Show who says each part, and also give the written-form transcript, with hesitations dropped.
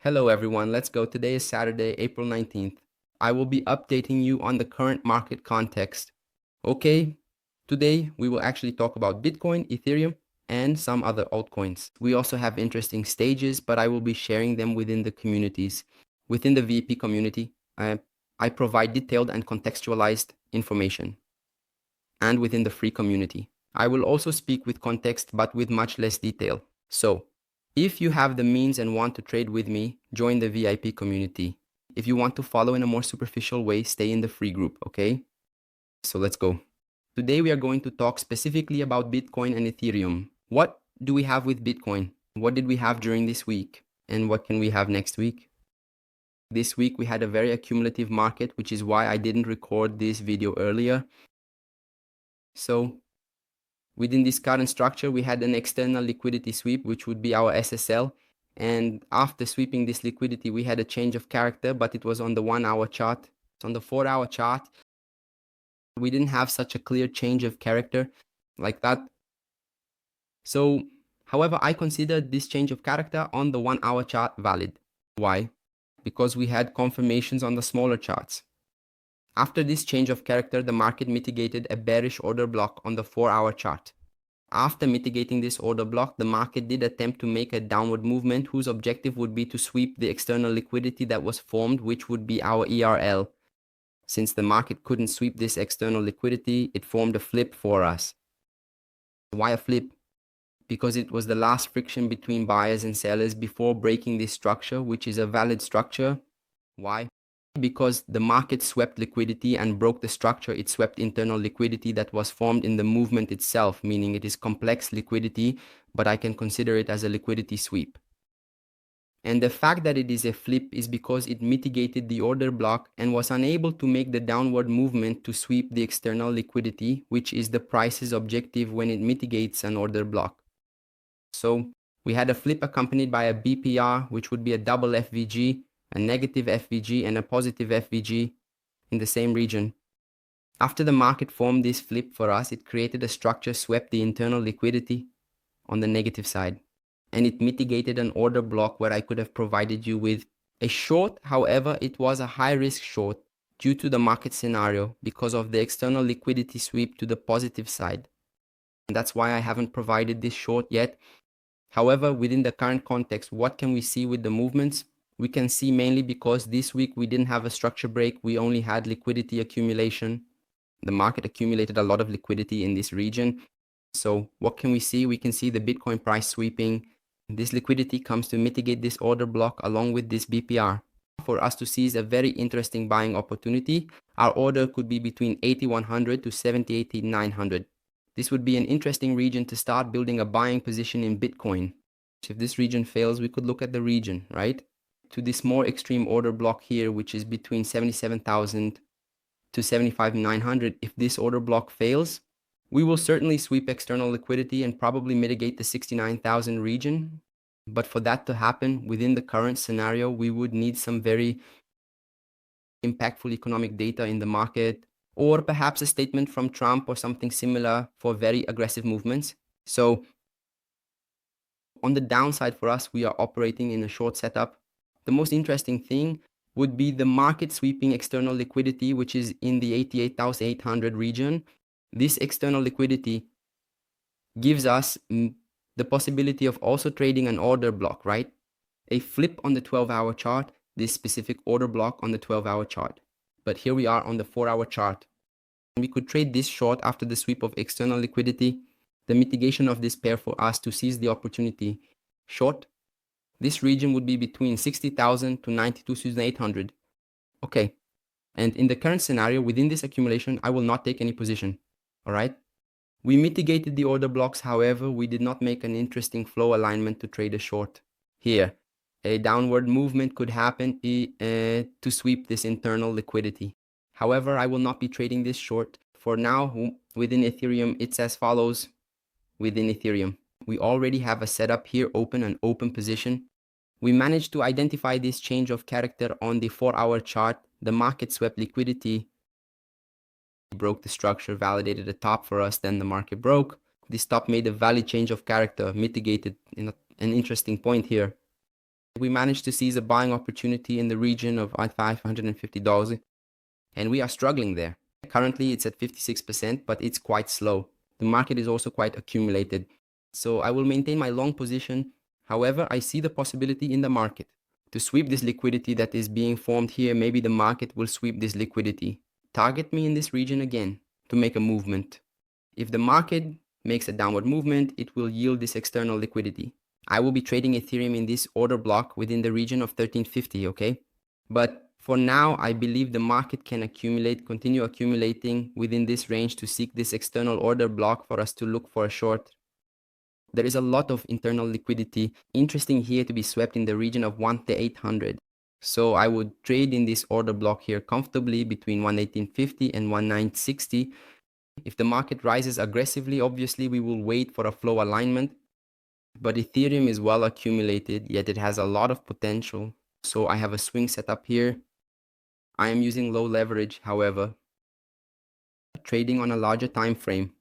Speaker 1: Hello everyone, let's go. Today is Saturday, April 19th. I will be updating you on the current market context. Okay, today we will actually talk about Bitcoin, Ethereum, and some other altcoins. We also have interesting stages, but I will be sharing them within the communities. Within the VIP community, I provide detailed and contextualized information. And within the free community, I will also speak with context, but with much less detail. So, if you have the means and want to trade with me, join the VIP community. If you want to follow in a more superficial way, stay in the free group, okay? So let's go. Today we are going to talk specifically about Bitcoin and Ethereum. What do we have with Bitcoin? What did we have during this week? And what can we have next week? This week we had a very accumulative market, which is why I didn't record this video earlier. So within this current structure, we had an external liquidity sweep, which would be our SSL. And after sweeping this liquidity, we had a change of character, but it was on the 1 hour chart. On the 4 hour chart, we didn't have such a clear change of character like that. So, however, I considered this change of character on the 1 hour chart valid. Why? Because we had confirmations on the smaller charts. After this change of character, the market mitigated a bearish order block on the 4 hour chart. After mitigating this order block, the market did attempt to make a downward movement whose objective would be to sweep the external liquidity that was formed, which would be our ERL. Since the market couldn't sweep this external liquidity, it formed a flip for us. Why a flip? Because it was the last friction between buyers and sellers before breaking this structure, which is a valid structure. Why? Because the market swept liquidity and broke the structure. It swept internal liquidity that was formed in the movement itself, meaning it is complex liquidity, but I can consider it as a liquidity sweep. And the fact that it is a flip is because it mitigated the order block and was unable to make the downward movement to sweep the external liquidity, which is the price's objective when it mitigates an order block. So we had a flip accompanied by a BPR, which would be a double FVG, a negative FVG, and a positive FVG in the same region. After the market formed this flip for us, it created a structure, swept the internal liquidity on the negative side, and it mitigated an order block where I could have provided you with a short. However, it was a high risk short due to the market scenario because of the external liquidity sweep to the positive side. And that's why I haven't provided this short yet. However, within the current context, what can we see with the movements? We can see mainly because this week we didn't have a structure break, we only had liquidity accumulation. The market accumulated a lot of liquidity in this region. So what can we see? We can see the Bitcoin price sweeping. This liquidity comes to mitigate this order block along with this BPR. For us to seize a very interesting buying opportunity, our order could be between 8100 to 78,900. This would be an interesting region to start building a buying position in Bitcoin. If this region fails, we could look at the region, right? To this more extreme order block here, which is between 77,000 to 75,900. If this order block fails, we will certainly sweep external liquidity and probably mitigate the 69,000 region. But for that to happen within the current scenario, we would need some very impactful economic data in the market, or perhaps a statement from Trump or something similar for very aggressive movements. So on the downside for us, we are operating in a short setup. The most interesting thing would be the market sweeping external liquidity, which is in the 88,800 region. This external liquidity gives us the possibility of also trading an order block, right? A flip on the 12-hour chart, this specific order block on the 12-hour chart. But here we are on the 4-hour chart. We could trade this short after the sweep of external liquidity. The mitigation of this pair for us to seize the opportunity short, this region would be between 60,000 to 92,800. Okay. And in the current scenario, within this accumulation, I will not take any position. All right. We mitigated the order blocks. However, we did not make an interesting flow alignment to trade a short. Here, a downward movement could happen to sweep this internal liquidity. However, I will not be trading this short. For now, within Ethereum, it's as follows. Within Ethereum, we already have a setup here, open an open position. We managed to identify this change of character on the 4-hour chart. The market swept liquidity, broke the structure, validated a top for us, then the market broke. This top made a valid change of character, mitigated in an interesting point here. We managed to seize a buying opportunity in the region of $550, and we are struggling there. Currently, it's at 56%, but it's quite slow. The market is also quite accumulated. So I will maintain my long position. However, I see the possibility in the market to sweep this liquidity that is being formed here. Maybe the market will sweep this liquidity. Target me in this region again to make a movement. If the market makes a downward movement, it will yield this external liquidity. I will be trading Ethereum in this order block within the region of 1350, okay? But for now, I believe the market can continue accumulating within this range to seek this external order block for us to look for a short. There is a lot of internal liquidity interesting here to be swept in the region of 1,800. So I would trade in this order block here comfortably between 1,1850 and 1,960. If the market rises aggressively, obviously we will wait for a flow alignment. But Ethereum is well accumulated, yet it has a lot of potential. So I have a swing set up here. I am using low leverage, however, trading on a larger time frame.